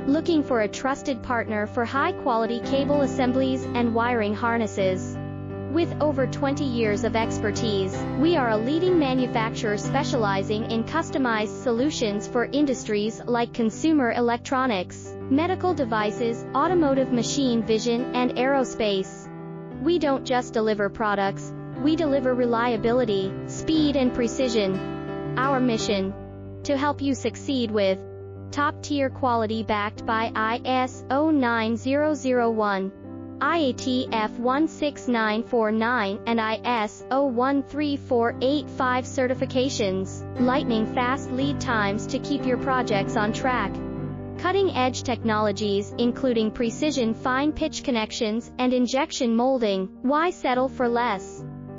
Looking for a trusted partner for high-quality cable assemblies and wiring harnesses? With over 20 years of expertise, we are a leading manufacturer specializing in customized solutions for industries like consumer electronics, medical devices, automotive machine vision, and aerospace. We don't just deliver products, we deliver reliability, speed, and precision. Our mission: to help you succeed with top-tier quality backed by ISO 9001, IATF 16949, and ISO 13485 certifications, lightning-fast lead times to keep your projects on track. Cutting-edge technologies, including precision fine-pitch connections and injection molding. Why settle for less?